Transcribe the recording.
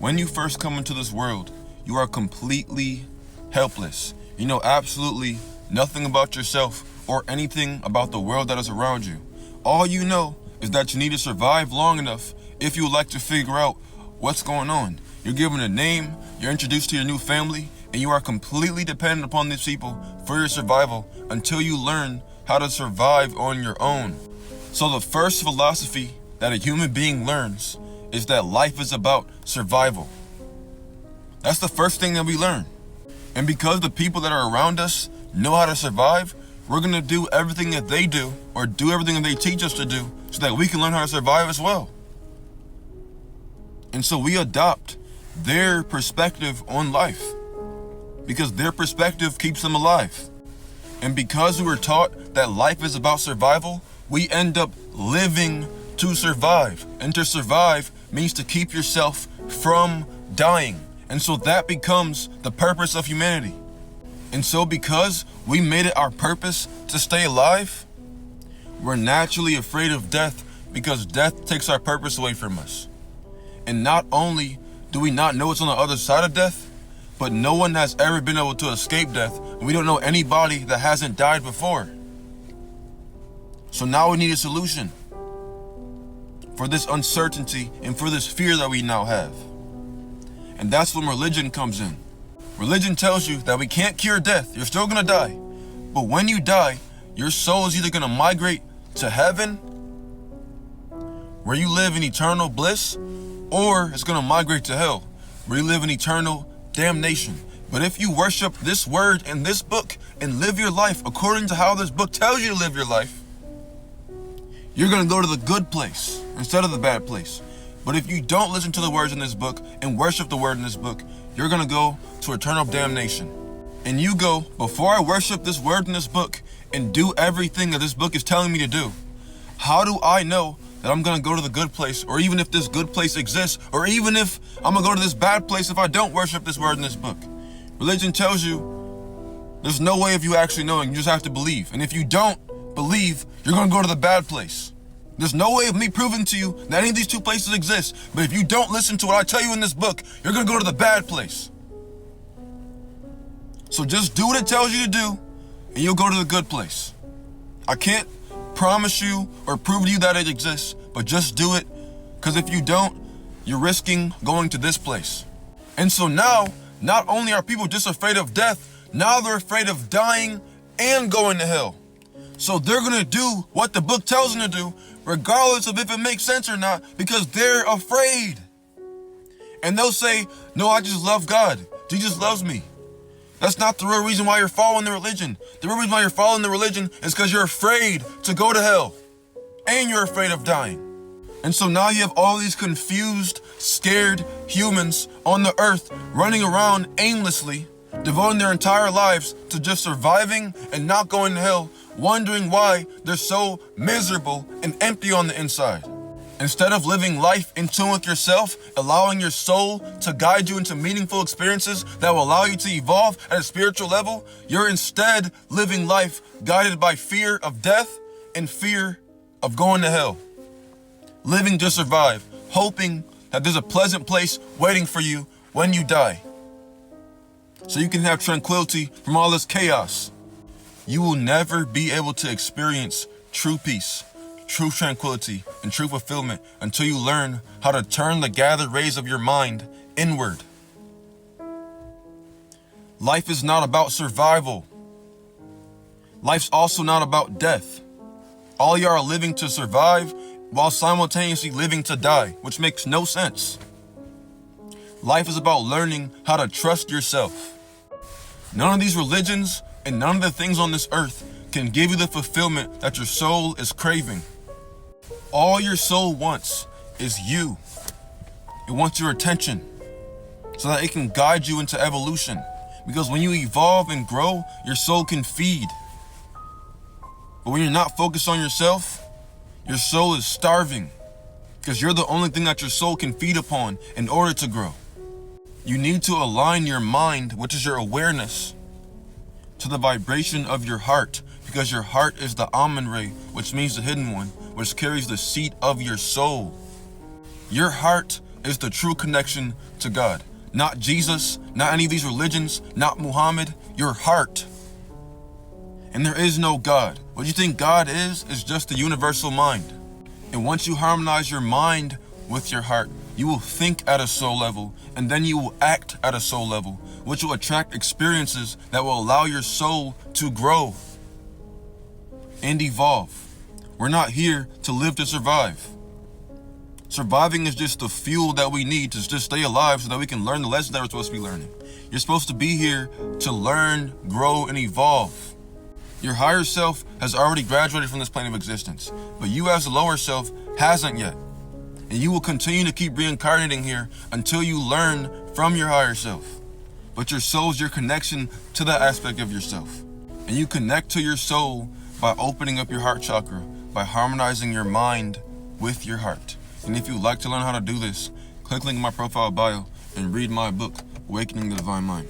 When you first come into this world, you are completely helpless. You know absolutely nothing about yourself or anything about the world that is around you. All you know is that you need to survive long enough if you would like to figure out what's going on. You're given a name, you're introduced to your new family, and you are completely dependent upon these people for your survival until you learn how to survive on your own. So the first philosophy that a human being learns is that life is about survival. That's the first thing that we learn. And because the people that are around us know how to survive, we're gonna do everything that they do or do everything that they teach us to do so that we can learn how to survive as well. And so we adopt their perspective on life because their perspective keeps them alive. And because we were taught that life is about survival, we end up living to survive. And to survive means to keep yourself from dying. And so that becomes the purpose of humanity. And so because we made it our purpose to stay alive, we're naturally afraid of death because death takes our purpose away from us. And not only do we not know what's on the other side of death, but no one has ever been able to escape death. And we don't know anybody that hasn't died before. So now we need a solution for this uncertainty and for this fear that we now have. And that's when religion comes in. Religion tells you that we can't cure death. You're still gonna die. But when you die, your soul is either gonna migrate to heaven, where you live in eternal bliss, or it's gonna migrate to hell, where you live in eternal damnation. But if you worship this word in this book and live your life according to how this book tells you to live your life, you're gonna go to the good place instead of the bad place. But if you don't listen to the words in this book and worship the word in this book, you're gonna go to eternal damnation. And you go, before I worship this word in this book and do everything that this book is telling me to do, how do I know that I'm gonna go to the good place, or even if this good place exists, or even if I'm gonna go to this bad place if I don't worship this word in this book? Religion tells you there's no way of you actually knowing, you just have to believe. And if you don't believe, you're gonna go to the bad place. There's no way of me proving to you that any of these two places exist, but if you don't listen to what I tell you in this book, you're gonna go to the bad place. So just do what it tells you to do, and you'll go to the good place. I can't promise you or prove to you that it exists, but just do it, because if you don't, you're risking going to this place. And so now, not only are people just afraid of death, now they're afraid of dying and going to hell. So they're gonna do what the book tells them to do, regardless of if it makes sense or not, because they're afraid. And they'll say, no, I just love God. Jesus loves me. That's not the real reason why you're following the religion. The real reason why you're following the religion is because you're afraid to go to hell. And you're afraid of dying. And so now you have all these confused, scared humans on the earth running around aimlessly, devoting their entire lives to just surviving and not going to hell, wondering why they're so miserable and empty on the inside. Instead of living life in tune with yourself, allowing your soul to guide you into meaningful experiences that will allow you to evolve at a spiritual level, you're instead living life guided by fear of death and fear of going to hell. Living to survive, hoping that there's a pleasant place waiting for you when you die, so you can have tranquility from all this chaos. You will never be able to experience true peace, true tranquility, and true fulfillment until you learn how to turn the gathered rays of your mind inward. Life is not about survival. Life's also not about death. All you are living to survive while simultaneously living to die, which makes no sense. Life is about learning how to trust yourself. None of these religions and none of the things on this earth can give you the fulfillment that your soul is craving. All your soul wants is you. It wants your attention so that it can guide you into evolution. Because when you evolve and grow, your soul can feed. But when you're not focused on yourself, your soul is starving because you're the only thing that your soul can feed upon in order to grow. You need to align your mind, which is your awareness, to the vibration of your heart, because your heart is the Amun-Re, which means the hidden one, which carries the seat of your soul. Your heart is the true connection to God. Not Jesus, not any of these religions, not Muhammad, your heart. And there is no God. What you think God is just the universal mind. And once you harmonize your mind with your heart, you will think at a soul level, and then you will act at a soul level, which will attract experiences that will allow your soul to grow and evolve. We're not here to live to survive. Surviving is just the fuel that we need to just stay alive so that we can learn the lessons that we're supposed to be learning. You're supposed to be here to learn, grow, and evolve. Your higher self has already graduated from this plane of existence, but you as the lower self hasn't yet. And you will continue to keep reincarnating here until you learn from your higher self. But your soul is your connection to that aspect of yourself. And you connect to your soul by opening up your heart chakra, by harmonizing your mind with your heart. And if you'd like to learn how to do this, click link in my profile bio and read my book, Awakening the Divine Mind.